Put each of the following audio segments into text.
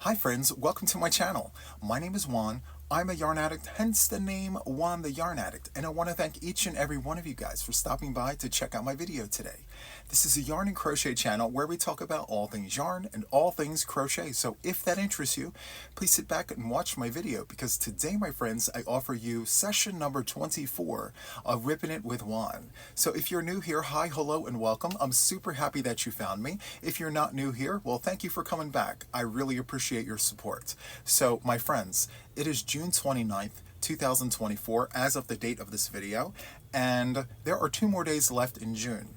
Hi friends, welcome to my channel. My name is Juan. I'm a yarn addict, hence the name Juan the Yarn Addict, and I want to thank each and every one of you guys for stopping by to check out my video today. This is a yarn and crochet channel where we talk about all things yarn and all things crochet, so if that interests you, please sit back and watch my video because today, my friends, I offer you session number 24 of WIPn It with Juan. So if you're new here, hi, hello, and welcome. I'm super happy that you found me. If you're not new here, well, thank you for coming back. I really appreciate your support. So, my friends, it is June 29th, 2024 as of the date of this video, and there are 2 more days left in June.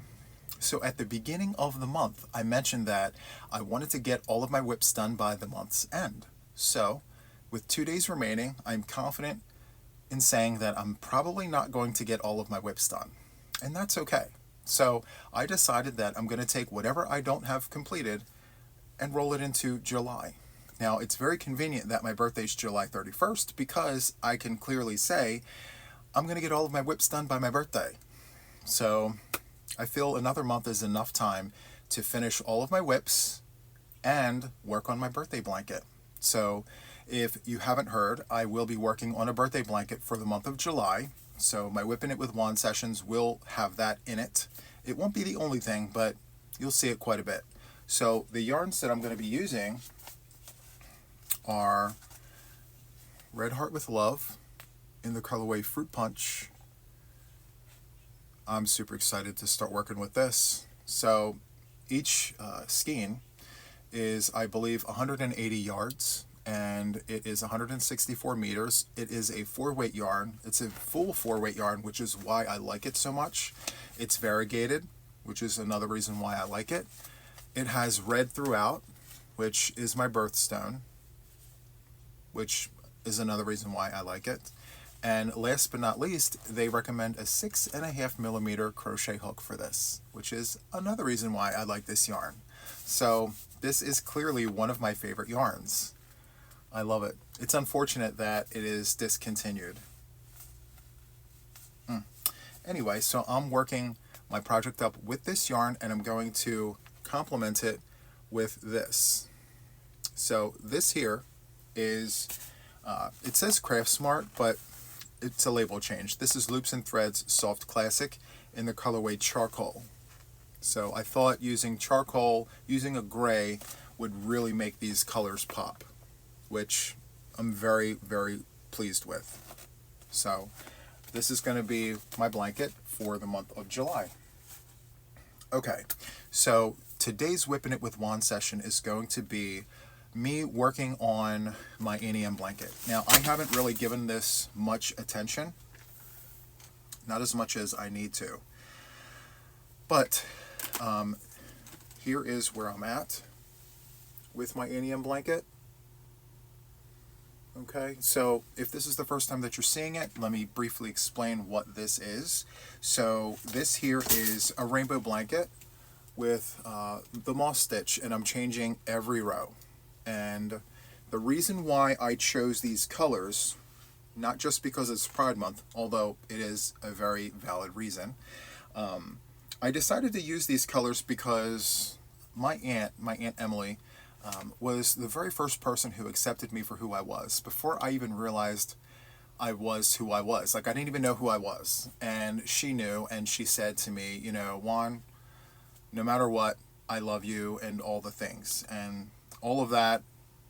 So at the beginning of the month, I mentioned that I wanted to get all of my WIPs done by the month's end. So with 2 days remaining, I'm confident in saying that I'm probably not going to get all of my WIPs done, and that's okay. So I decided that I'm going to take whatever I don't have completed and roll it into July. Now, it's very convenient that my birthday is July 31st because I can clearly say I'm going to get all of my WIPs done by my birthday. So I feel another month is enough time to finish all of my WIPs and work on my birthday blanket. So if you haven't heard, I will be working on a birthday blanket for the month of July. So my WIPn It with Juan sessions will have that in it. It won't be the only thing, but you'll see it quite a bit. So the yarns that I'm going to be using are Red Heart with Love in the colorway Fruit Punch. I'm super excited to start working with this. So each skein is, I believe, 180 yards, and it is 164 meters. It is a 4-weight yarn. It's a full 4-weight yarn, which is why I like it so much. It's variegated, which is another reason why I like it. It has red throughout, which is my birthstone, which is another reason why I like it. And last but not least, they recommend a 6.5 millimeter crochet hook for this, which is another reason why I like this yarn. So this is clearly one of my favorite yarns. I love it. It's unfortunate that it is discontinued. Anyway, so I'm working my project up with this yarn, and I'm going to complement it with this. So this here is, it says Craft Smart, but it's a label change. This is Loops and Threads Soft Classic in the colorway Charcoal. So I thought using charcoal, using a gray, would really make these colors pop, which I'm very, very pleased with. So this is going to be my blanket for the month of July. Okay, so today's WIPn It with Juan session is going to be me working on my Annie M blanket. Now, I haven't really given this much attention, not as much as I need to, but here is where I'm at with my Annie M blanket. Okay, so if this is the first time that you're seeing it, let me briefly explain what this is. So this here is a rainbow blanket with the moss stitch, and I'm changing every row. And the reason why I chose these colors, not just because it's Pride Month, although it is a very valid reason, I decided to use these colors because my Aunt Emily, was the very first person who accepted me for who I was, before I even realized I was who I was. Like, I didn't even know who I was. And she knew, and she said to me, you know, Juan, no matter what, I love you and all the things. And all of that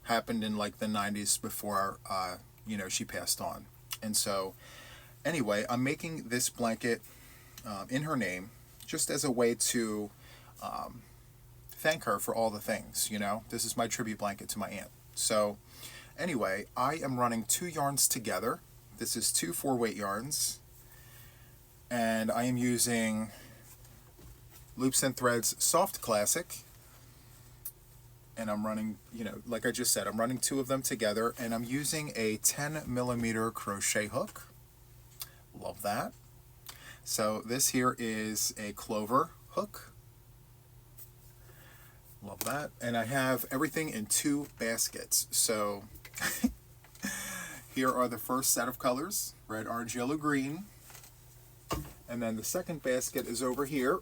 happened in like the 90s before, you know, she passed on. And so, anyway, I'm making this blanket in her name, just as a way to thank her for all the things, you know. This is my tribute blanket to my aunt. So, anyway, I am running 2 yarns together. This is 2 4-weight yarns, and I am using Loops and Threads Soft Classic, and I'm running, you know, like I just said, I'm running 2 of them together, and I'm using a 10 millimeter crochet hook. Love that. So this here is a clover hook. Love that. And I have everything in 2 baskets. So here are the first set of colors, red, orange, yellow, green. And then the second basket is over here.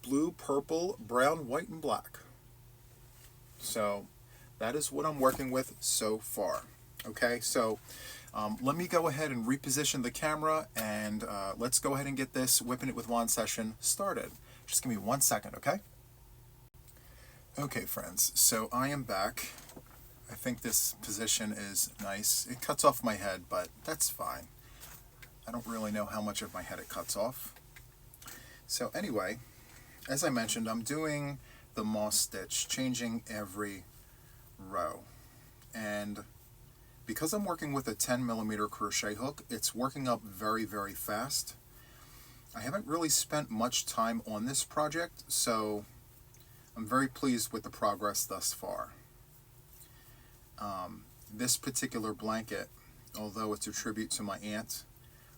Blue, purple, brown, white, and black. So that is what I'm working with so far. Okay, so let me go ahead and reposition the camera, and let's go ahead and get this Whipping It with Juan session started. Just give me 1 second, okay? Okay, friends, so I am back. I think this position is nice. It cuts off my head, but that's fine. I don't really know how much of my head it cuts off. So anyway, as I mentioned, I'm doing the moss stitch, changing every row. And because I'm working with a 10mm crochet hook, it's working up very, very fast. I haven't really spent much time on this project, so I'm very pleased with the progress thus far. This particular blanket, although it's a tribute to my aunt,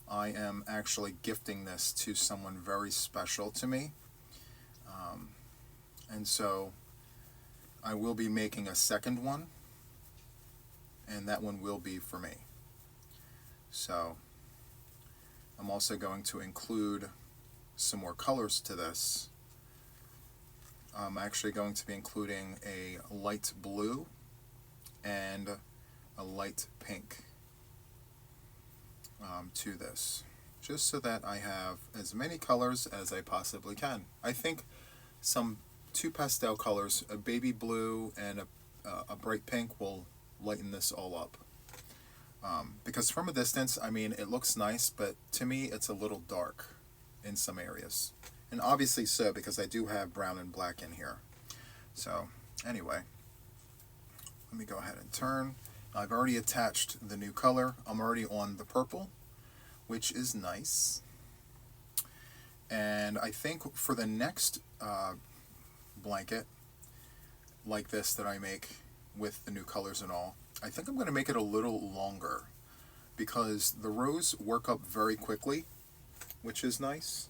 I am actually gifting this to someone very special to me. And so I will be making a second one, and that one will be for me. So I'm also going to include some more colors to this. I'm actually going to be including a light blue and a light pink to this, just so that I have as many colors as I possibly can. I think two pastel colors, a baby blue and a bright pink, will lighten this all up. Because from a distance, I mean, it looks nice, but to me it's a little dark in some areas. And obviously so, because I do have brown and black in here. So anyway, let me go ahead and turn. I've already attached the new color. I'm already on the purple, which is nice. And I think for the next blanket like this that I make with the new colors and all, I think I'm going to make it a little longer, because the rows work up very quickly, which is nice.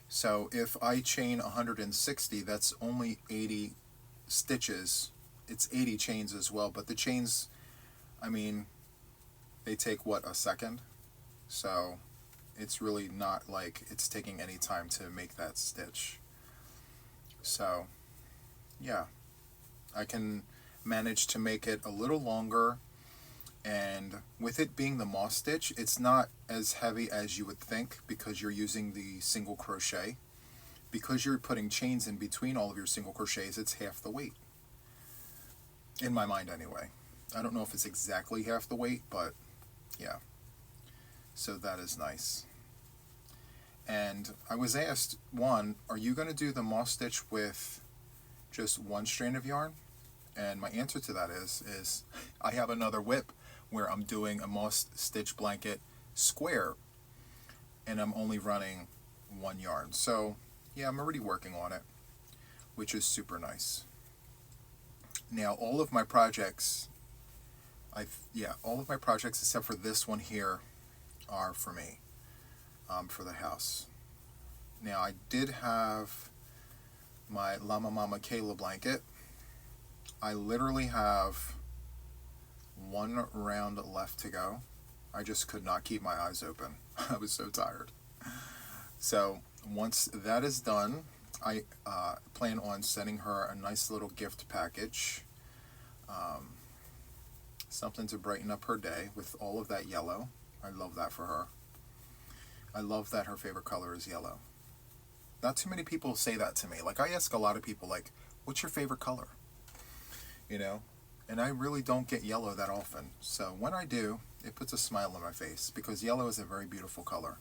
So if I chain 160, that's only 80 stitches. It's 80 chains as well, but the chains, I mean, they take what, a second? So it's really not like it's taking any time to make that stitch. So yeah, I can manage to make it a little longer, and with it being the moss stitch, it's not as heavy as you would think, because you're using the single crochet. Because you're putting chains in between all of your single crochets, it's half the weight. In my mind anyway. I don't know if it's exactly half the weight, but yeah. So that is nice. And I was asked, Juan, are you going to do the moss stitch with just one strand of yarn? And my answer to that is I have another whip where I'm doing a moss stitch blanket square, and I'm only running one yarn. So yeah, I'm already working on it, which is super nice. Now all of my projects, all of my projects except for this one here are for me, for the house. Now I did have my Llama Mama Kayla blanket. I literally have one round left to go. I just could not keep my eyes open. I was so tired. So once that is done, I plan on sending her a nice little gift package. Something to brighten up her day with all of that yellow. I love that for her. I love that her favorite color is yellow. Not too many people say that to me. Like, I ask a lot of people, like, what's your favorite color? You know? And I really don't get yellow that often. So when I do, it puts a smile on my face, because yellow is a very beautiful color.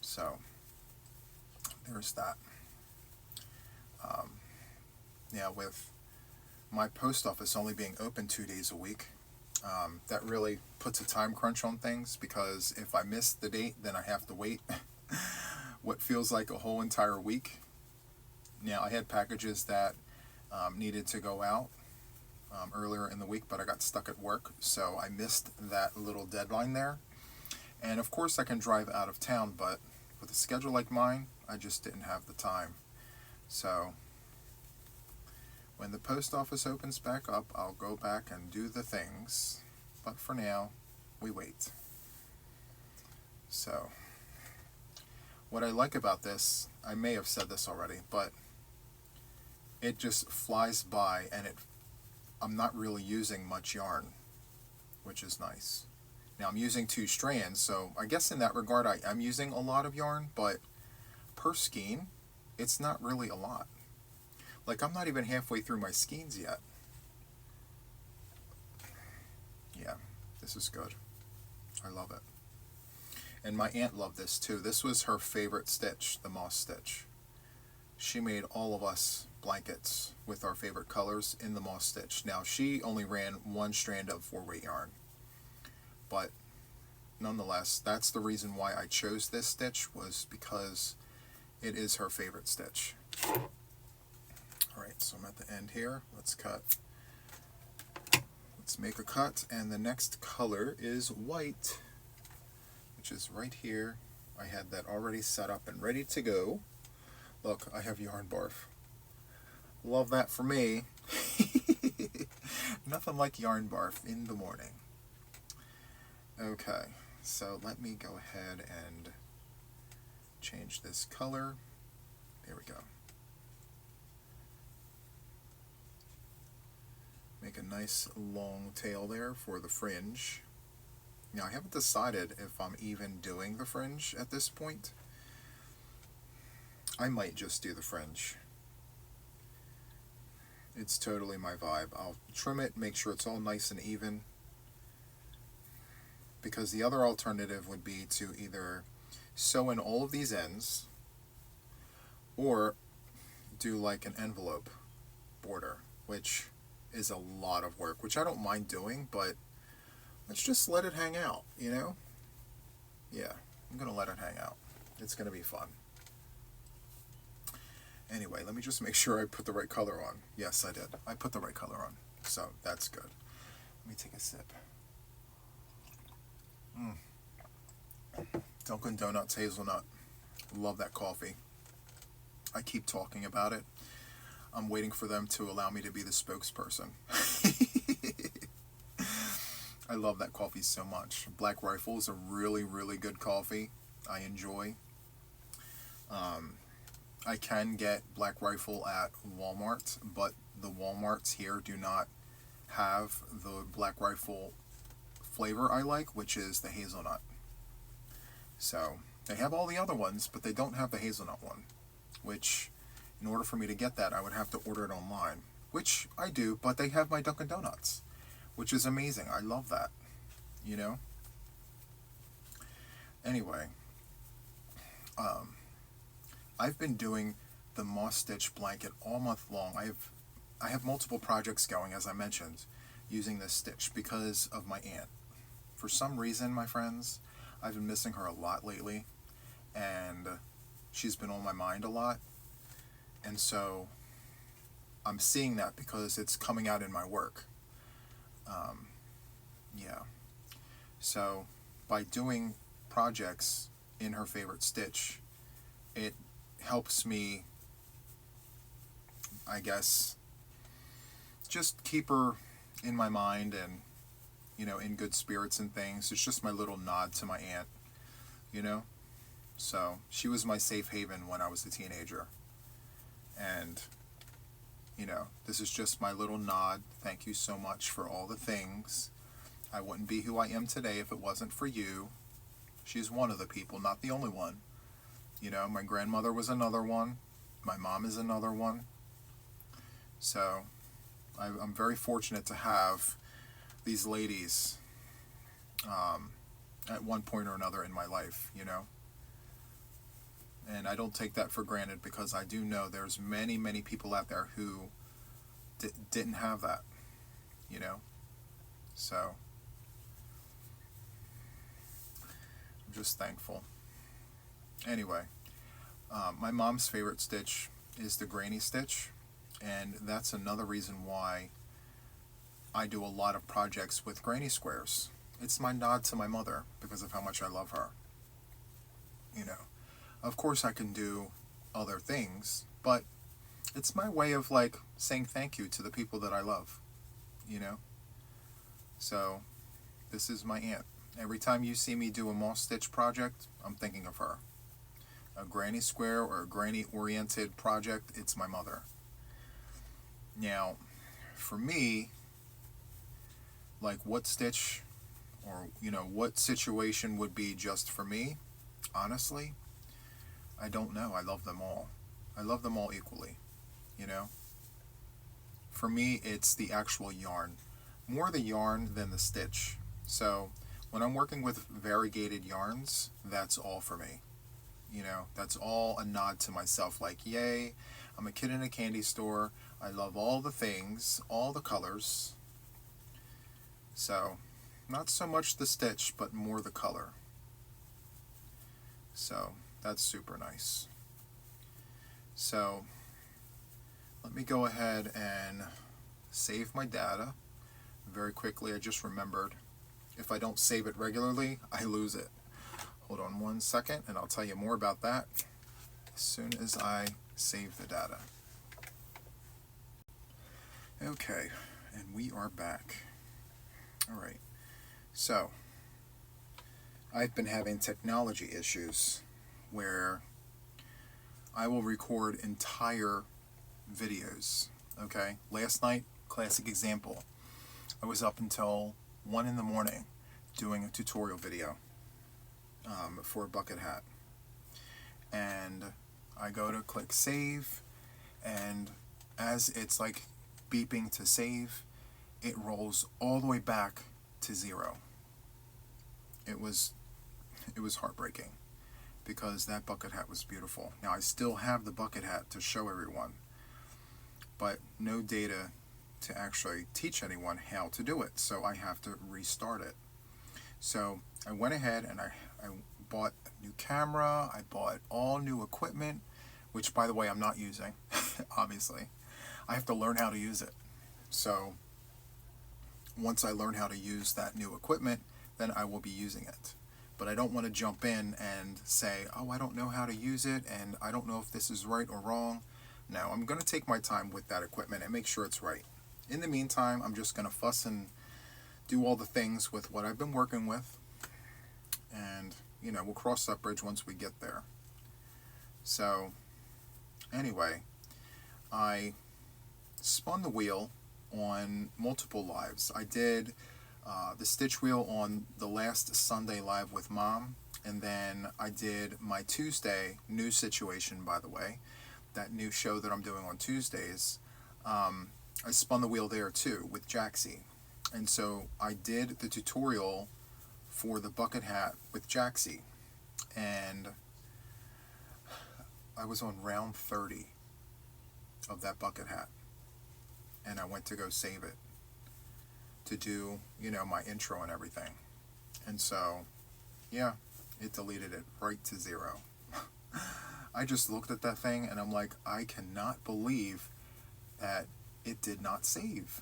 So there's that. Yeah, with my post office only being open 2 days a week, that really puts a time crunch on things, because if I miss the date, then I have to wait what feels like a whole entire week. Now, I had packages that needed to go out earlier in the week, but I got stuck at work, so I missed that little deadline there. And of course I can drive out of town, but with a schedule like mine, I just didn't have the time. So when the post office opens back up, I'll go back and do the things, but for now we wait. So what I like about this, I may have said this already, but it just flies by, and I'm not really using much yarn, which is nice. Now I'm using 2 strands, so I guess in that regard I am using a lot of yarn, but per skein, it's not really a lot. Like, I'm not even halfway through my skeins yet. Yeah, this is good. I love it. And my aunt loved this too. This was her favorite stitch, the moss stitch. She made all of us blankets with our favorite colors in the moss stitch. Now, she only ran 1 strand of 4-weight yarn, but nonetheless, that's the reason why I chose this stitch, was because it is her favorite stitch. Alright, so I'm at the end here. Let's cut. Let's make a cut, and the next color is white, which is right here. I had that already set up and ready to go. Look, I have yarn barf. Love that for me. Nothing like yarn barf in the morning. Okay, so let me go ahead and change this color. There we go. Make a nice long tail there for the fringe. Now, I haven't decided if I'm even doing the fringe at this point. I might just do the fringe. It's totally my vibe. I'll trim it, make sure it's all nice and even, because the other alternative would be to either sew in all of these ends or do like an envelope border, which is a lot of work, which I don't mind doing, but let's just let it hang out, you know? Yeah, I'm gonna let it hang out. It's gonna be fun. Anyway, let me just make sure I put the right color on. Yes, I did. I put the right color on, so that's good. Let me take a sip. Dunkin' Donuts hazelnut. Love that coffee. I keep talking about it. I'm waiting for them to allow me to be the spokesperson. I love that coffee so much. Black Rifle is a really, really good coffee. I enjoy. I can get Black Rifle at Walmart, but the Walmarts here do not have the Black Rifle flavor I like, which is the hazelnut. So they have all the other ones, but they don't have the hazelnut one, which in order for me to get that, I would have to order it online, which I do, but they have my Dunkin' Donuts, which is amazing. I love that, you know? Anyway, I've been doing the moss stitch blanket all month long. I have multiple projects going, as I mentioned, using this stitch because of my aunt. For some reason, my friends, I've been missing her a lot lately, and she's been on my mind a lot. And so I'm seeing that because it's coming out in my work. Yeah. So by doing projects in her favorite stitch, it helps me, I guess, just keep her in my mind and, you know, in good spirits and things. It's just my little nod to my aunt, you know? So she was my safe haven when I was a teenager. And, you know, this is just my little nod. Thank you so much for all the things. I wouldn't be who I am today if it wasn't for you. She's one of the people, not the only one. You know, my grandmother was another one. My mom is another one. So I'm very fortunate to have these ladies at one point or another in my life, you know. And I don't take that for granted, because I do know there's many, many people out there who didn't have that, you know. So I'm just thankful. Anyway, my mom's favorite stitch is the granny stitch, and that's another reason why I do a lot of projects with granny squares. It's my nod to my mother because of how much I love her, you know. Of course I can do other things, but it's my way of like saying thank you to the people that I love, you know. So this is my aunt. Every time you see me do a moss stitch project, I'm thinking of her. a granny square or a granny oriented project, it's my mother. Now, for me, like what stitch or what situation would be just for me, honestly, I don't know. I love them all. I love them all equally, you know. For me, it's the actual yarn. More the yarn than the stitch. So when I'm working with variegated yarns, that's all for me. That's all a nod to myself, like, yay, I'm a kid in a candy store. I love all the things, all the colors. So, not so much the stitch, but more the color. So, that's super nice. So, let me go ahead and save my data very quickly. I just remembered, if I don't save it regularly, I lose it. Hold on one second and I'll tell you more about that as soon as I save the data. Okay, and we are back. Alright, so I've been having technology issues where I will record entire videos. Okay, last night, classic example, I was up until 1 in the morning doing a tutorial video for a bucket hat, and I go to click save, and as it's like beeping to save, it rolls all the way back to 0. It was heartbreaking because that bucket hat was beautiful. Now I still have the bucket hat to show everyone, but no data to actually teach anyone how to do it, so I have to restart it. So I went ahead and I bought a new camera, I bought all new equipment, which by the way I'm not using, obviously. I have to learn how to use it. So once I learn how to use that new equipment, then I will be using it. But I don't want to jump in and say, oh, I don't know how to use it, and I don't know if this is right or wrong. No, I'm going to take my time with that equipment and make sure it's right. In the meantime, I'm just going to fuss and do all the things with what I've been working with, and we'll cross that bridge once we get there. So anyway, I spun the wheel on multiple lives. I did the stitch wheel on the last Sunday live with Mom, and then I did my Tuesday new situation, by the way, that new show that I'm doing on Tuesdays. I spun the wheel there too with Jaxie, and so I did the tutorial for the bucket hat with Jaxie, and I was on round 30 of that bucket hat, and I went to go save it to do my intro and everything, and so yeah, it deleted it right to 0. I just looked at that thing and I'm like, I cannot believe that it did not save.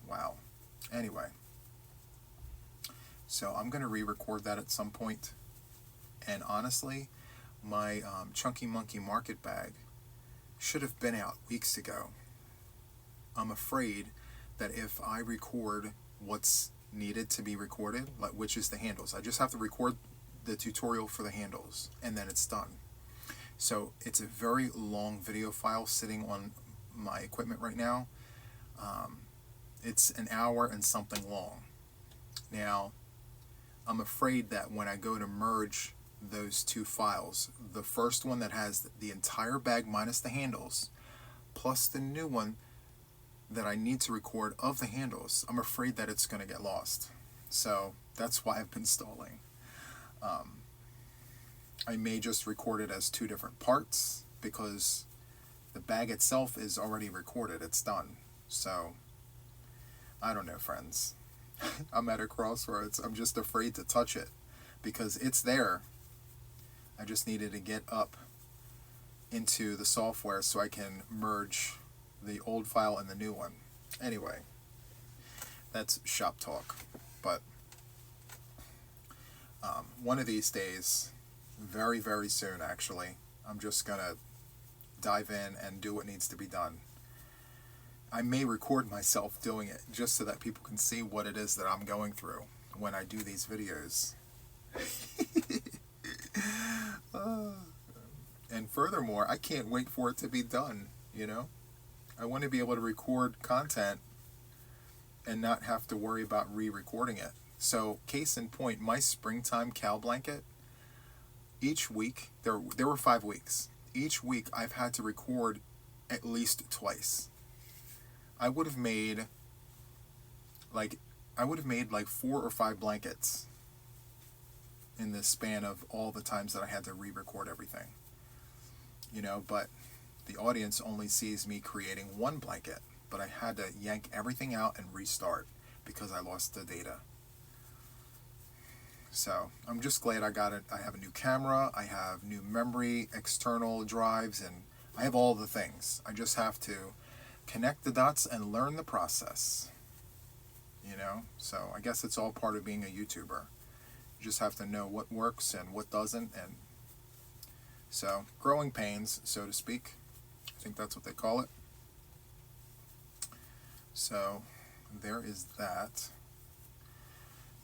Wow. Anyway, so I'm going to re-record that at some point, and honestly, my Chunky Monkey market bag should have been out weeks ago. I'm afraid that if I record what's needed to be recorded, which is the handles, I just have to record the tutorial for the handles and then it's done. So it's a very long video file sitting on my equipment right now. It's an hour and something long. Now, I'm afraid that when I go to merge those two files, the first one that has the entire bag minus the handles, plus the new one that I need to record of the handles, I'm afraid that it's going to get lost. So that's why I've been stalling. I may just record it as 2 different parts because the bag itself is already recorded. It's done. So I don't know, friends. I'm at a crossroads. I'm just afraid to touch it because it's there. I just needed to get up into the software so I can merge the old file and the new one. Anyway, that's shop talk. But one of these days, very, very soon actually, I'm just going to dive in and do what needs to be done. I may record myself doing it just so that people can see what it is that I'm going through when I do these videos. And furthermore, I can't wait for it to be done, you know? I want to be able to record content and not have to worry about re-recording it. So, case in point, my springtime cow blanket, each week, there were 5 weeks. Each week I've had to record at least twice. I would have made like 4 or 5 blankets in the span of all the times that I had to re-record everything. You know, but the audience only sees me creating one blanket, but I had to yank everything out and restart because I lost the data. So I'm just glad I got it. I have a new camera, I have new memory, external drives, and I have all the things. I just have to connect the dots and learn the process. You know, so I guess it's all part of being a YouTuber. You just have to know what works and what doesn't, and so growing pains, so to speak. I think that's what they call it. So there is that.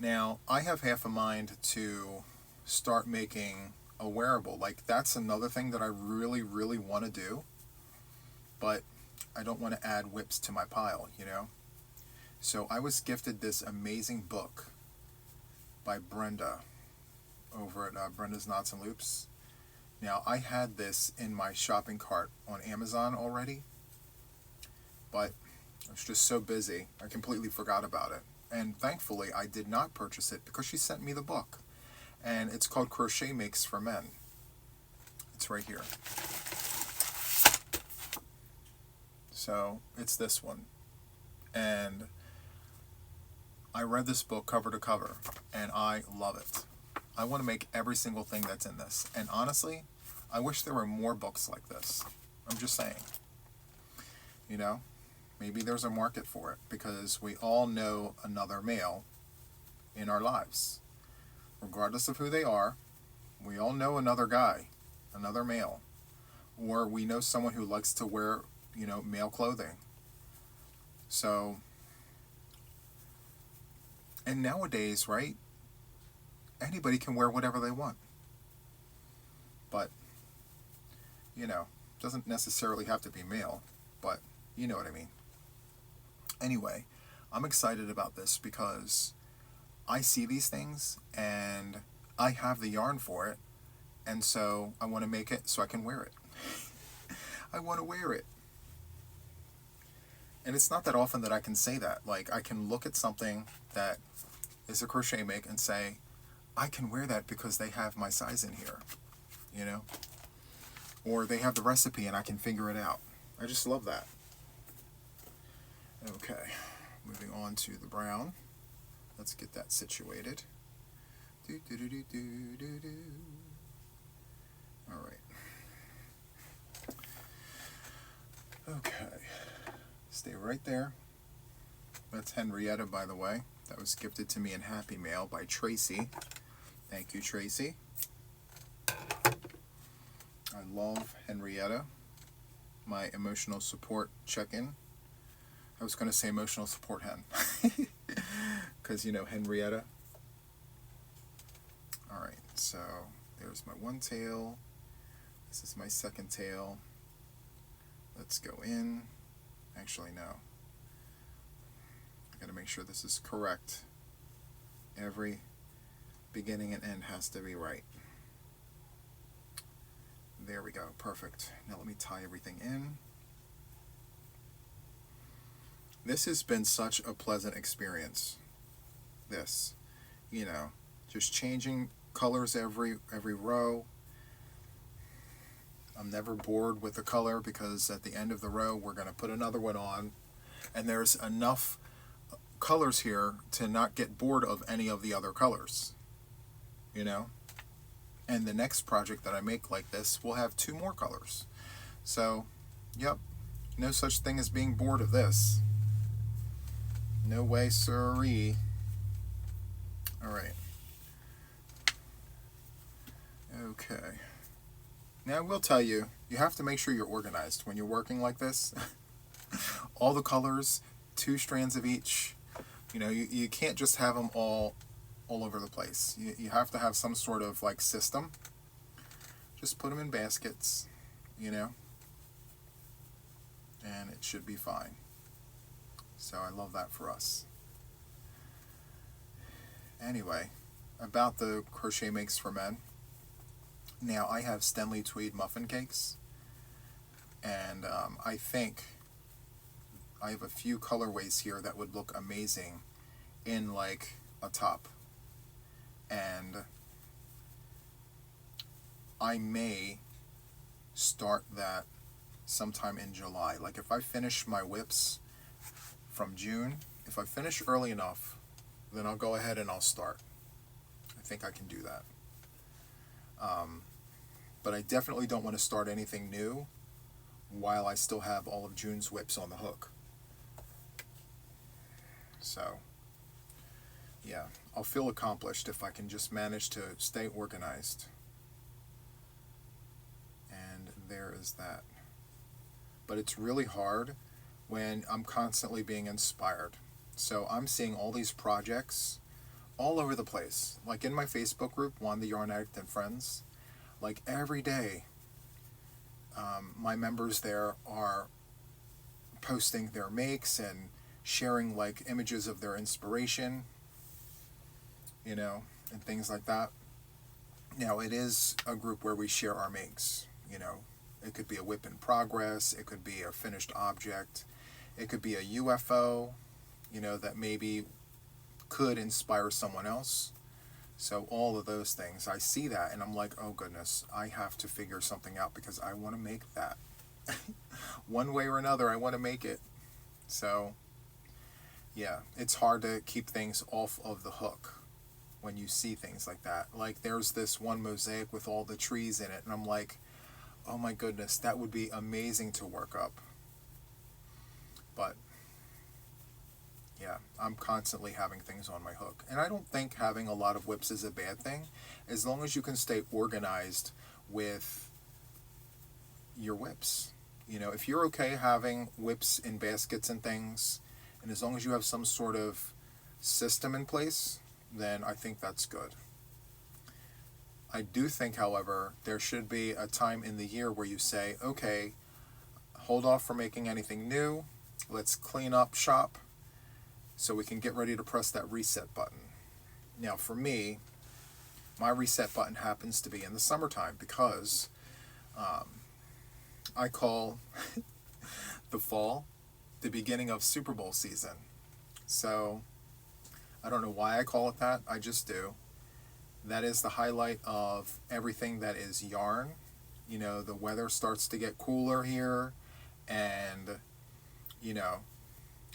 Now, I have half a mind to start making a wearable. Like, that's another thing that I really, really want to do, but I don't want to add WIPs to my pile, you know? So I was gifted this amazing book by Brenda over at Brenda's Knots and Loops. Now, I had this in my shopping cart on Amazon already, but I was just so busy, I completely forgot about it. And thankfully, I did not purchase it because she sent me the book. And it's called Crochet Makes for Men. It's right here. So, it's this one. And I read this book cover to cover, and I love it. I want to make every single thing that's in this. And honestly, I wish there were more books like this. I'm just saying. You know? Maybe there's a market for it, because we all know another male in our lives. Regardless of who they are, we all know another guy, another male. Or we know someone who likes to wear, you know, male clothing. So, and nowadays, right, anybody can wear whatever they want. But, you know, doesn't necessarily have to be male, but you know what I mean. Anyway, I'm excited about this because I see these things and I have the yarn for it, and so I want to make it so I can wear it. I want to wear it. And it's not that often that I can say that. Like, I can look at something that is a crochet make and say, I can wear that because they have my size in here, you know? Or they have the recipe and I can figure it out. I just love that. Okay, moving on to the brown. Let's get that situated. All right. Okay, stay right there. That's Henrietta, by the way. That was gifted to me in Happy Mail by Tracy. Thank you, Tracy. I love Henrietta. My emotional support check-in. I was going to say emotional support hen. Because, you know, Henrietta. Alright, so there's my one tail. This is my second tail. Let's go in. Actually, no. I got to make sure this is correct. Every beginning and end has to be right. There we go. Perfect. Now let me tie everything in. This has been such a pleasant experience. This, you know, just changing colors every row. I'm never bored with the color because at the end of the row we're going to put another one on, and there's enough colors here to not get bored of any of the other colors, you know. And the next project that I make like this will have 2 more colors. So, yep, no such thing as being bored of this. No way, sirree. Alright. Okay. Now, I will tell you, you have to make sure you're organized when you're working like this. All the colors, 2 strands of each. You know, you can't just have them all over the place. You have to have some sort of, like, system. just put them in baskets, you know, and it should be fine. So I love that for us. Anyway, about the Crochet Makes for Men. Now, I have Stenley Tweed muffin cakes, and I think I have a few colorways here that would look amazing in like a top. And I may start that sometime in July. Like if I finish my WIPs from June, if I finish early enough, then I'll go ahead and I'll start. I think I can do that. But I definitely don't want to start anything new while I still have all of June's WIPs on the hook. So, yeah, I'll feel accomplished if I can just manage to stay organized. And there is that. But it's really hard when I'm constantly being inspired. So I'm seeing all these projects all over the place. Like in my Facebook group, Juan the Yarn Addict and Friends, like every day, my members there are posting their makes and sharing like images of their inspiration, you know, and things like that. Now, it is a group where we share our makes, you know. It could be a WIP in progress, it could be a finished object, it could be a UFO, you know, that maybe could inspire someone else. So all of those things, I see that and I'm like, oh goodness, I have to figure something out because I want to make that. One way or another, I want to make it. So, yeah, it's hard to keep things off of the hook when you see things like that. Like there's this one mosaic with all the trees in it and I'm like, oh my goodness, that would be amazing to work up. But yeah, I'm constantly having things on my hook. And I don't think having a lot of WIPs is a bad thing, as long as you can stay organized with your WIPs. You know, if you're okay having WIPs in baskets and things, and as long as you have some sort of system in place, then I think that's good. I do think, however, there should be a time in the year where you say, okay, hold off from making anything new, let's clean up shop, so we can get ready to press that reset button. Now for me, my reset button happens to be in the summertime because I call the fall the beginning of Super Bowl season. So I don't know why I call it that, I just do. That is the highlight of everything that is yarn. You know, the weather starts to get cooler here, and you know,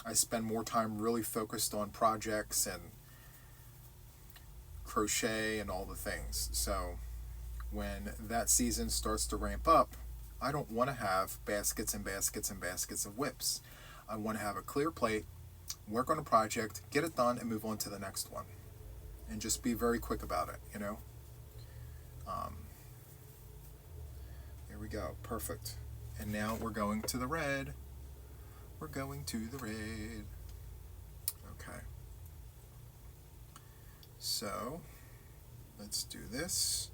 I spend more time really focused on projects and crochet and all the things. So when that season starts to ramp up, I don't want to have baskets and baskets and baskets of WIPs. I want to have a clear plate, work on a project, get it done, and move on to the next one. And just be very quick about it, you know. There we go, perfect. And now we're going to the red. We're going to the red. Okay. So, let's do this.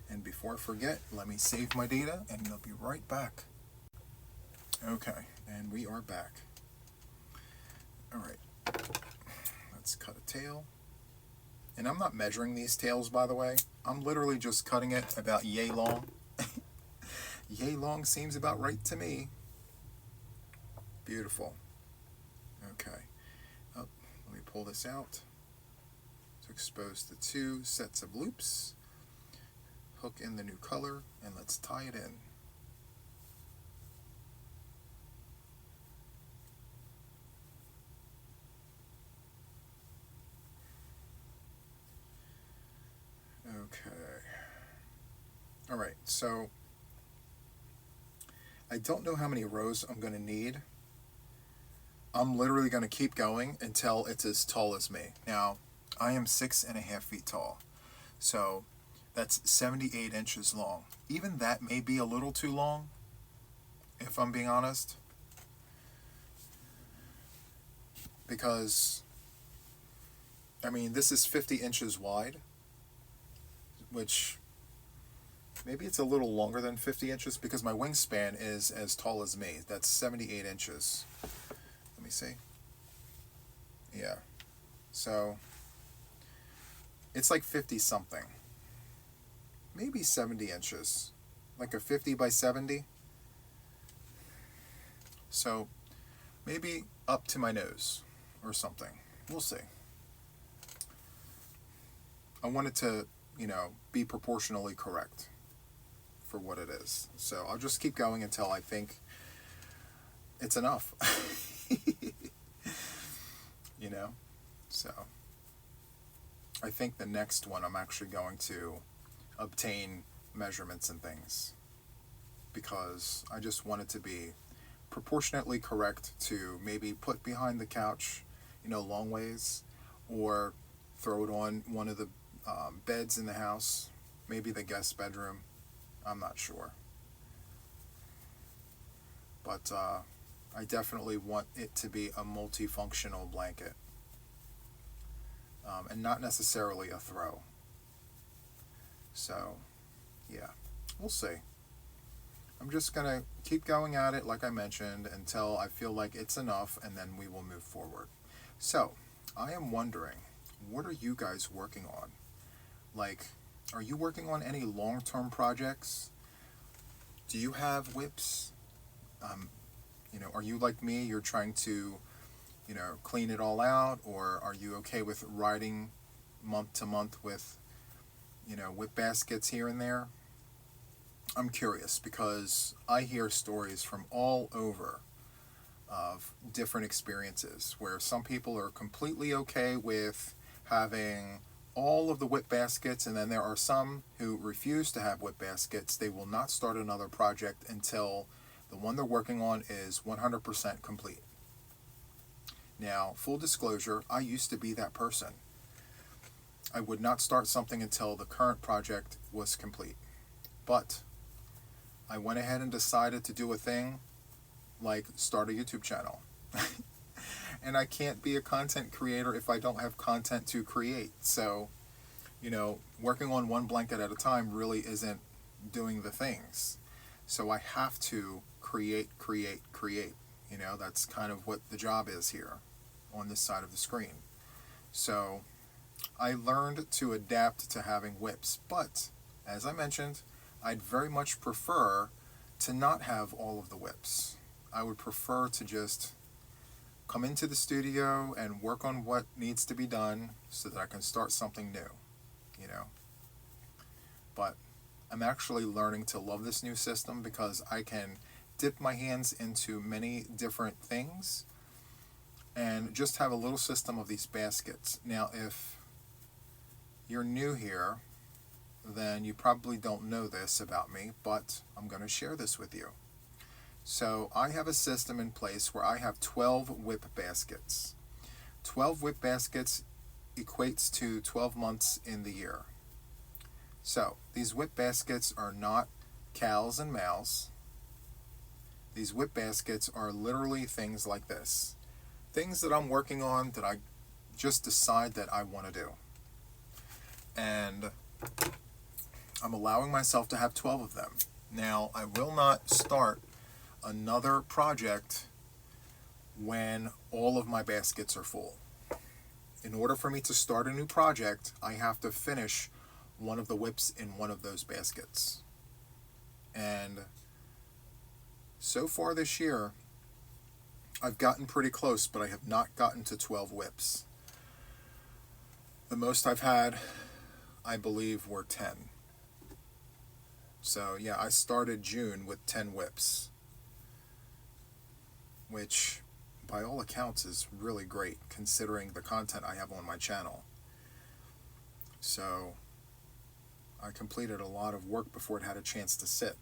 And before I forget, let me save my data and I'll be right back. Okay, and we are back. Alright, let's cut a tail. And I'm not measuring these tails, by the way. I'm literally just cutting it about yay long. Yay long seems about right to me. Beautiful. Okay. Oh, let me pull this out to expose the two sets of loops. Hook in the new color, and let's tie it in. Okay. All right, so I don't know how many rows I'm going to need. I'm literally going to keep going until it's as tall as me. Now, I am 6.5 feet tall, so that's 78 inches long. Even that may be a little too long, if I'm being honest, because, I mean, this is 50 inches wide, which Maybe it's a little longer than 50 inches because my wingspan is as tall as me. That's 78 inches. Let me see. Yeah. So it's like 50 something. Maybe 70 inches. Like a 50 by 70. So maybe up to my nose or something. We'll see. I want it to, be proportionally correct for what it is. So I'll just keep going until I think it's enough. So I think the next one I'm actually going to obtain measurements and things because I just want it to be proportionately correct to maybe put behind the couch, long ways, or throw it on one of the beds in the house, maybe the guest bedroom. I'm not sure. But I definitely want it to be a multifunctional blanket. And not necessarily a throw. So, yeah, we'll see. I'm just going to keep going at it, like I mentioned, until I feel like it's enough, and then we will move forward. So, I am wondering, what are you guys working on? Like, are you working on any long-term projects? Do you have WIPs? Are you like me? You're trying to, clean it all out, or are you okay with riding month to month with, WIP baskets here and there? I'm curious because I hear stories from all over of different experiences where some people are completely okay with having all of the WIP baskets, and then there are some who refuse to have WIP baskets. They will not start another project until the one they're working on is 100% complete. Now, full disclosure, I used to be that person. I would not start something until the current project was complete. But I went ahead and decided to do a thing like start a YouTube channel. And I can't be a content creator if I don't have content to create. So, working on one blanket at a time really isn't doing the things. So I have to create. That's kind of what the job is here on this side of the screen. So I learned to adapt to having WIPs, but as I mentioned, I'd very much prefer to not have all of the WIPs. I would prefer to just come into the studio and work on what needs to be done so that I can start something new, But I'm actually learning to love this new system because I can dip my hands into many different things and just have a little system of these baskets. Now, if you're new here, then you probably don't know this about me, but I'm going to share this with you. So I have a system in place where I have 12 WIP baskets. 12 WIP baskets equates to 12 months in the year. So these WIP baskets are not cows and mouse. These WIP baskets are literally things like this. Things that I'm working on that I just decide that I want to do. And I'm allowing myself to have 12 of them. Now, I will not start another project when all of my baskets are full. In order for me to start a new project, I have to finish one of the WIPs in one of those baskets. And so far this year, I've gotten pretty close, but I have not gotten to 12 WIPs. The most I've had, I believe, were 10. So yeah, I started June with 10 WIPs, which by all accounts is really great considering the content I have on my channel. So I completed a lot of work before it had a chance to sit,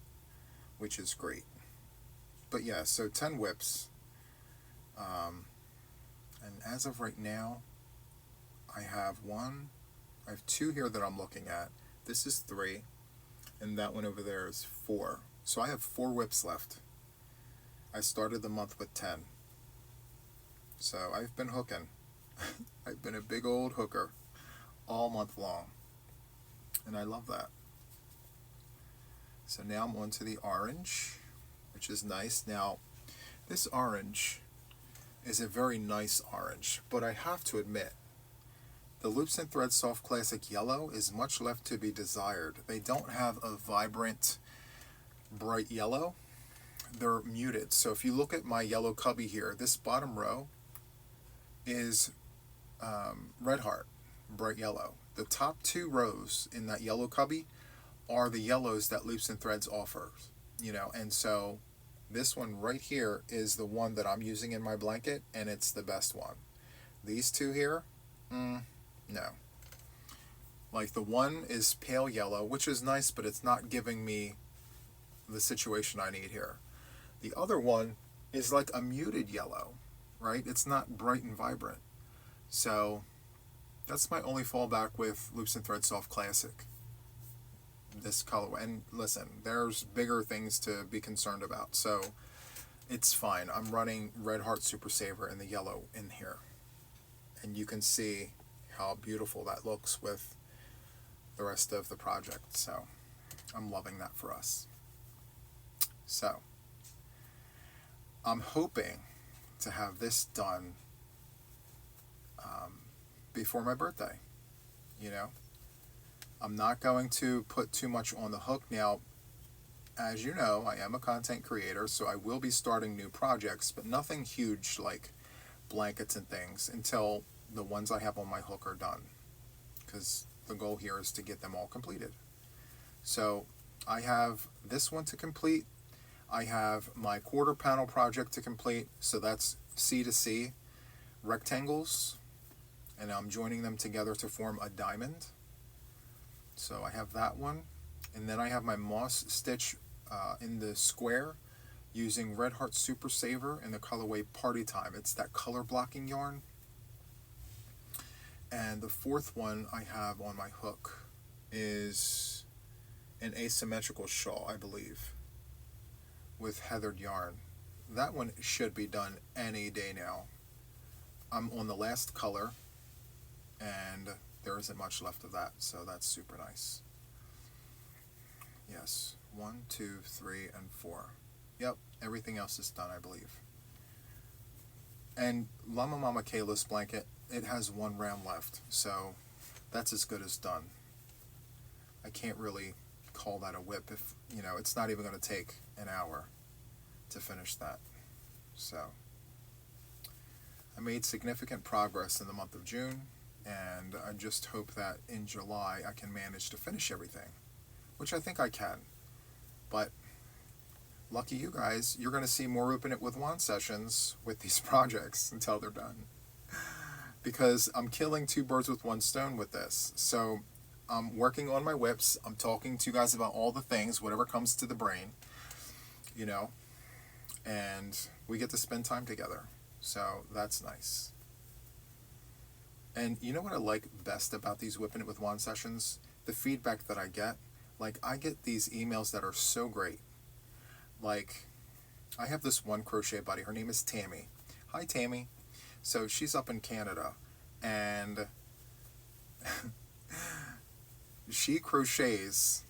which is great. But yeah, so 10 WIPs. And as of right now, I have two here that I'm looking at. This is 3, and that one over there is 4. So I have 4 WIPs left. I started the month with 10. So I've been hooking. I've been a big old hooker all month long. And I love that. So now I'm on to the orange, which is nice. Now, this orange is a very nice orange, but I have to admit, the Loops and Threads Soft Classic Yellow is much left to be desired. They don't have a vibrant, bright yellow. They're muted. So if you look at my yellow cubby here, this bottom row is Red Heart, bright yellow. The top 2 rows in that yellow cubby are the yellows that Loops and Threads offers, you know, and so this one right here is the one that I'm using in my blanket, and it's the best one. These 2 here, no. Like, the one is pale yellow, which is nice, but it's not giving me the situation I need here. The other one is like a muted yellow, right? It's not bright and vibrant. So that's my only fallback with Loops and Threads Soft Classic, this colorway. And listen, there's bigger things to be concerned about, so it's fine. I'm running Red Heart Super Saver in the yellow in here, and you can see how beautiful that looks with the rest of the project. So I'm loving that for us. So I'm hoping to have this done before my birthday. You know, I'm not going to put too much on the hook. Now, as you know, I am a content creator, so I will be starting new projects, but nothing huge like blankets and things until the ones I have on my hook are done, because the goal here is to get them all completed. So I have this one to complete. I have my quarter panel project to complete, so that's C to C rectangles, and I'm joining them together to form a diamond. So I have that one, and then I have my moss stitch in the square using Red Heart Super Saver in the colorway Party Time. It's that color blocking yarn. And the 4th one I have on my hook is an asymmetrical shawl, I believe, with heathered yarn. That one should be done any day now. I'm on the last color, and there isn't much left of that, so that's super nice. Yes, 1, 2, 3, and 4. Yep, everything else is done, I believe. And Llama Mama Kayla's blanket, it has 1 round left, so that's as good as done. I can't really call that a whip if, you know, it's not even going to take an hour to finish that. So I made significant progress in the month of June, and I just hope that in July I can manage to finish everything, which I think I can. But lucky you guys, you're going to see more WIPn It with Juan sessions with these projects until they're done, because I'm killing 2 birds with 1 stone with this. So I'm working on my whips, I'm talking to you guys about all the things, whatever comes to the brain, you know, and we get to spend time together, so that's nice. And you know what I like best about these WIPn It with Juan sessions? The feedback that I get. Like, I get these emails that are so great. Like, I have this one crochet buddy, her name is Tammy. Hi, Tammy. So she's up in Canada, and she crochets,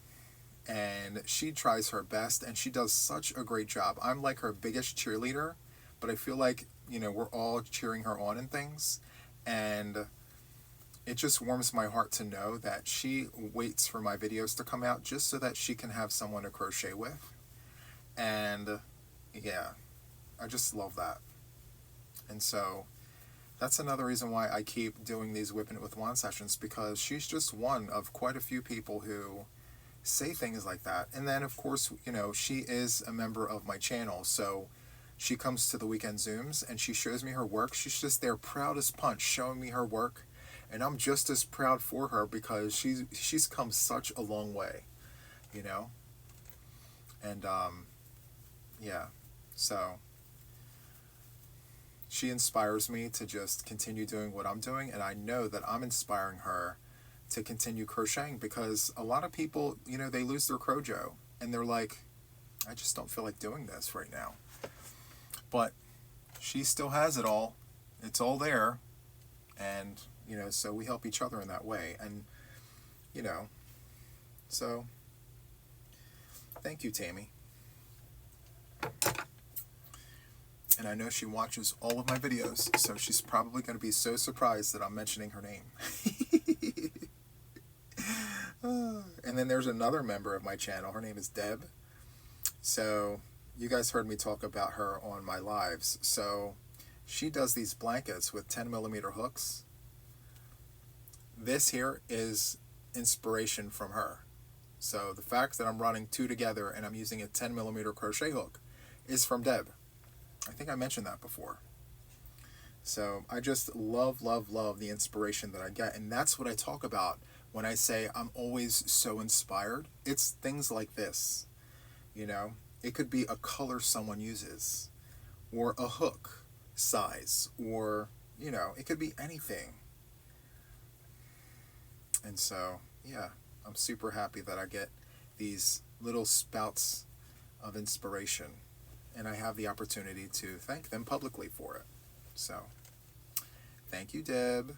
and she tries her best, and she does such a great job. I'm like her biggest cheerleader, but I feel like, you know, we're all cheering her on and things, and it just warms my heart to know that she waits for my videos to come out just so that she can have someone to crochet with. And yeah, I just love that. And so that's another reason why I keep doing these WIPn It with Juan sessions, because she's just one of quite a few people who say things like that. And then, of course, you know, she is a member of my channel, so she comes to the weekend Zooms and she shows me her work. She's just there proud as punch showing me her work, and I'm just as proud for her because she's come such a long way, you know. And yeah, so she inspires me to just continue doing what I'm doing, and I know that I'm inspiring her to continue crocheting, because a lot of people, you know, they lose their crojo and they're like, I just don't feel like doing this right now. But she still has it all. It's all there. And, you know, so we help each other in that way. And, you know, so Thank you, Tammy. And I know she watches all of my videos, so she's probably going to be so surprised that I'm mentioning her name. And then there's another member of my channel. Her name is Deb. So you guys heard me talk about her on my lives. So she does these blankets with 10mm hooks. This here is inspiration from her. So the fact that I'm running two together and I'm using a 10mm crochet hook is from Deb. I think I mentioned that before. So I just love, love, love the inspiration that I get. And that's what I talk about when I say I'm always so inspired. It's things like this, you know. It could be a color someone uses, or a hook size, or, you know, it could be anything. And so, yeah, I'm super happy that I get these little spouts of inspiration, and I have the opportunity to thank them publicly for it. So, thank you, Deb.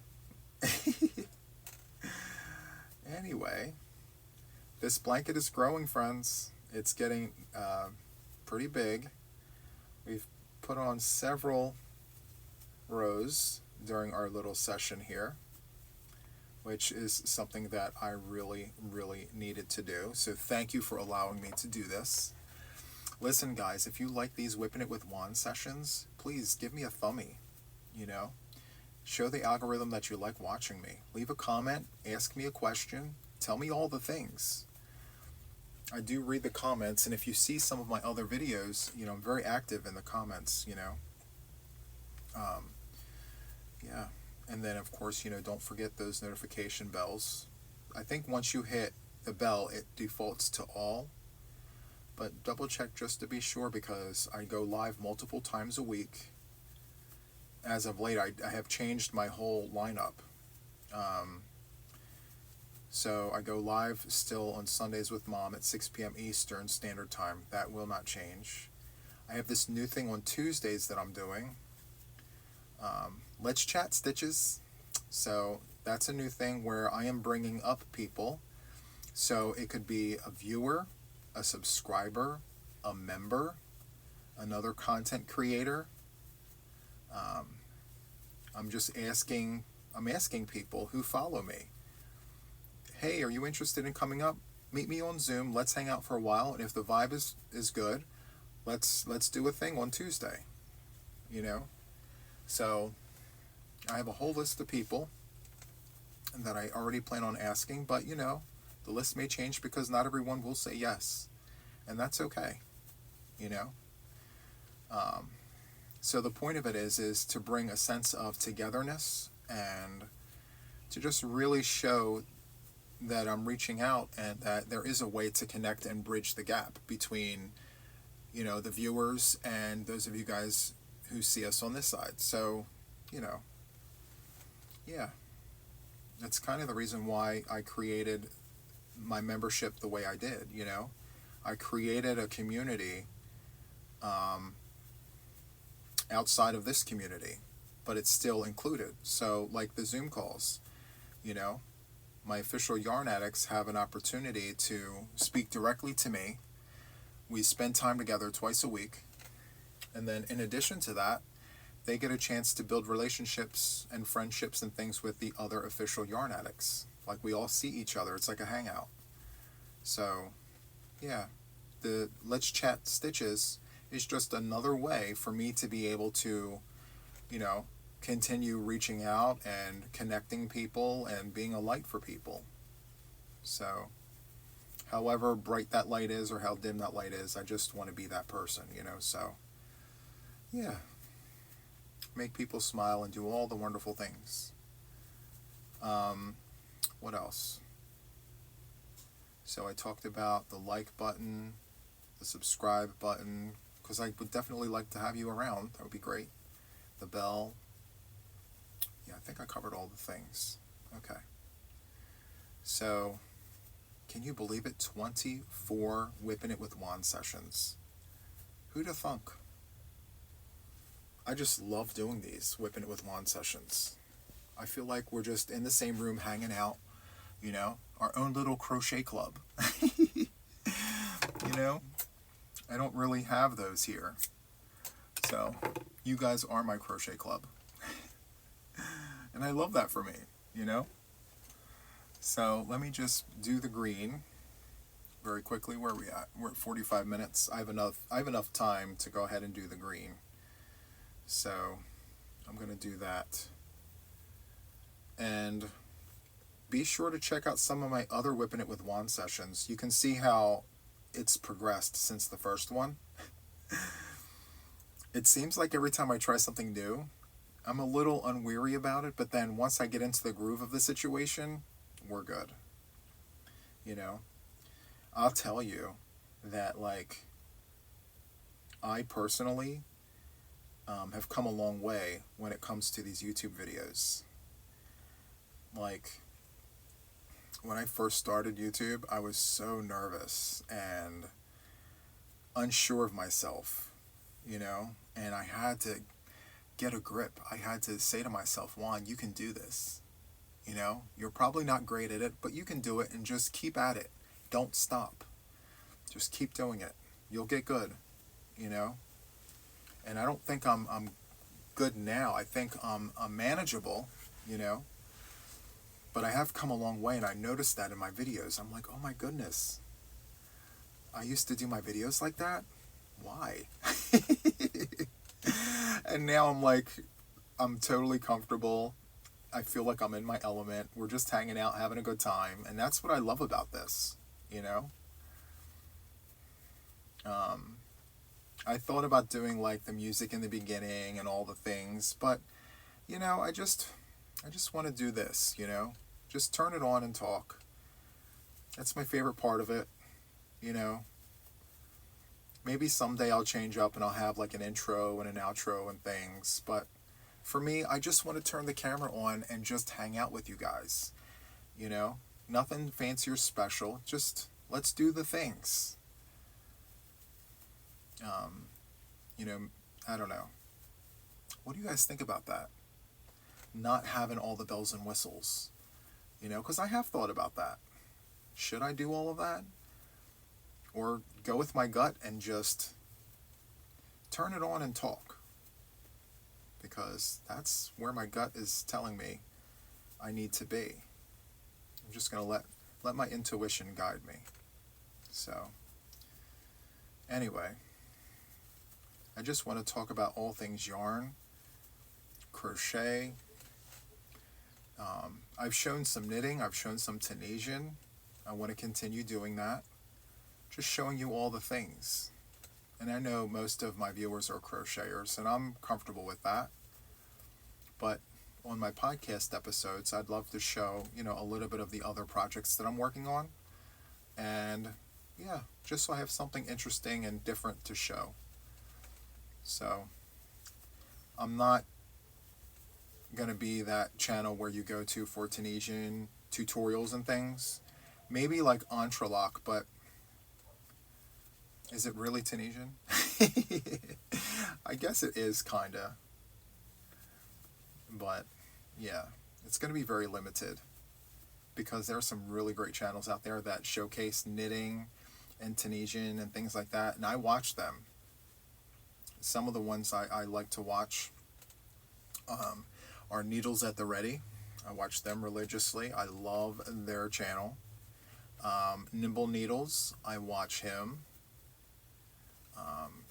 Anyway, this blanket is growing, friends. It's getting pretty big. We've put on several rows during our little session here, which is something that I really, really needed to do. So thank you for allowing me to do this. Listen, guys, if you like these Whipping It with Juan sessions, please give me a thumbie, you know. Show the algorithm that you like watching me. Leave a comment, ask me a question, tell me all the things. I do read the comments, and if you see some of my other videos, you know, I'm very active in the comments, you know. Yeah. And then, of course, you know, don't forget those notification bells. I think once you hit the bell, it defaults to all. But double check just to be sure, because I go live multiple times a week. As of late, I have changed my whole lineup. So I go live still on Sundays with Mom at 6 p.m. Eastern Standard Time. That will not change. I have this new thing on Tuesdays that I'm doing. Let's Chat Stitches. So that's a new thing where I am bringing up people. So it could be a viewer, a subscriber, a member, another content creator. I'm asking people who follow me, hey, are you interested in coming up? Meet me on Zoom. Let's hang out for a while. And if the vibe is good, let's do a thing on Tuesday, you know? So I have a whole list of people that I already plan on asking, but, you know, the list may change because not everyone will say yes. And that's okay, you know? So the point of it is to bring a sense of togetherness and to just really show that I'm reaching out and that there is a way to connect and bridge the gap between, you know, the viewers and those of you guys who see us on this side. So, you know, yeah, that's kind of the reason why I created my membership the way I did, you know. I created a community outside of this community, but it's still included. So like the Zoom calls, you know, my official Yarn Addicts have an opportunity to speak directly to me. We spend time together twice a week. And then in addition to that, they get a chance to build relationships and friendships and things with the other official Yarn Addicts. Like we all see each other. It's like a hangout. So, yeah, the Let's Chat Stitches is just another way for me to be able to, you know, continue reaching out and connecting people and being a light for people. So, however bright that light is or how dim that light is, I just want to be that person, you know. So, yeah, make people smile and do all the wonderful things. What else? So I talked about the like button, the subscribe button, because I would definitely like to have you around. That would be great. The bell. Yeah, I think I covered all the things. Okay. So, can you believe it? 24 Whipping It with Juan sessions. Who'd have thunk? I just love doing these Whipping It with Juan sessions. I feel like we're just in the same room hanging out, you know, our own little crochet club. You know, I don't really have those here. So you guys are my crochet club. And I love that for me, you know. So let me just do the green very quickly. Where are we at? We're at 45 minutes. I have enough time to go ahead and do the green. So I'm going to do that. And be sure to check out some of my other Whipping It with Juan sessions. You can see how it's progressed since the first one. It seems like every time I try something new, I'm a little unweary about it, but then once I get into the groove of the situation, we're good. You know, I'll tell you that, like, I personally have come a long way when it comes to these YouTube videos. Like, when I first started YouTube, I was so nervous and unsure of myself, you know, and I had to get a grip. I had to say to myself, Juan, you can do this. You know, you're probably not great at it, but you can do it, and just keep at it. Don't stop. Just keep doing it. You'll get good, you know. And I don't think I'm good now. I think I'm manageable, you know. But I have come a long way, and I noticed that in my videos. I'm like, oh my goodness. I used to do my videos like that? Why? And now I'm like, I'm totally comfortable. I feel like I'm in my element. We're just hanging out, having a good time. And that's what I love about this, you know? I thought about doing like the music in the beginning and all the things, but, you know, I just want to do this, you know? Just turn it on and talk. That's my favorite part of it, you know? Maybe someday I'll change up and I'll have like an intro and an outro and things, but for me, I just want to turn the camera on and just hang out with you guys, you know? Nothing fancy or special, just let's do the things. You know, I don't know. What do you guys think about that? Not having all the bells and whistles, you know, because I have thought about that. Should I do all of that? Or go with my gut and just turn it on and talk? Because that's where my gut is telling me I need to be. I'm just going to let my intuition guide me. So, anyway, I just want to talk about all things yarn, crochet. I've shown some knitting. I've shown some Tunisian. I want to continue doing that. Just showing you all the things. And I know most of my viewers are crocheters, and I'm comfortable with that. But on my podcast episodes, I'd love to show, you know, a little bit of the other projects that I'm working on. And yeah, just so I have something interesting and different to show. So I'm not going to be that channel where you go to for Tunisian tutorials and things. Maybe like Entrelac, but is it really Tunisian? I guess it is, kinda. But yeah, it's going to be very limited because there are some really great channels out there that showcase knitting and Tunisian and things like that, and I watch them. Some of the ones I like to watch are Needles at the Ready. I watch them religiously. I love their channel. Nimble Needles, I watch him.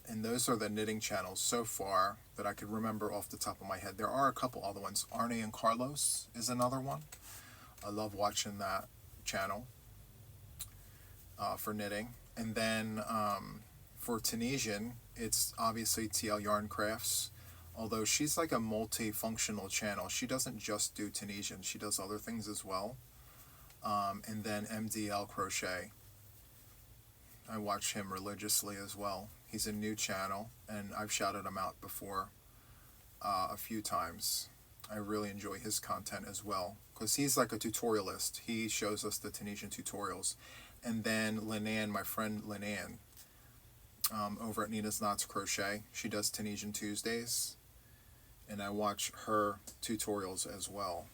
And those are the knitting channels so far that I could remember off the top of my head. There are a couple other ones. Arne and Carlos is another one. I love watching that channel for knitting. And then for Tunisian, it's obviously TL Yarn Crafts, although she's like a multifunctional channel. She doesn't just do Tunisian, she does other things as well. And then MDL Crochet, I watch him religiously as well. He's a new channel, and I've shouted him out before a few times. I really enjoy his content as well, because he's like a tutorialist. He shows us the Tunisian tutorials. And then Linan, my friend Linan, over at Nina's Knots Crochet, she does Tunisian Tuesdays, and I watch her tutorials as well.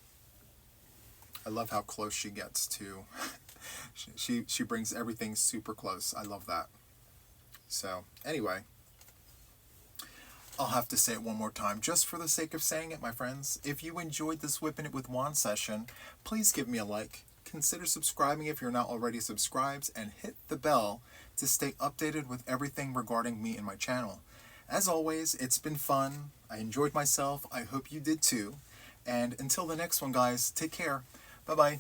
I love how close she gets to she brings everything super close. I love that. So anyway, I'll have to say it one more time just for the sake of saying it, my friends. If you enjoyed this Whipping It with Juan session, please give me a like. Consider subscribing if you're not already subscribed, and hit the bell to stay updated with everything regarding me and my channel. As always, it's been fun. I enjoyed myself. I hope you did too. And until the next one, guys, take care. Bye-bye.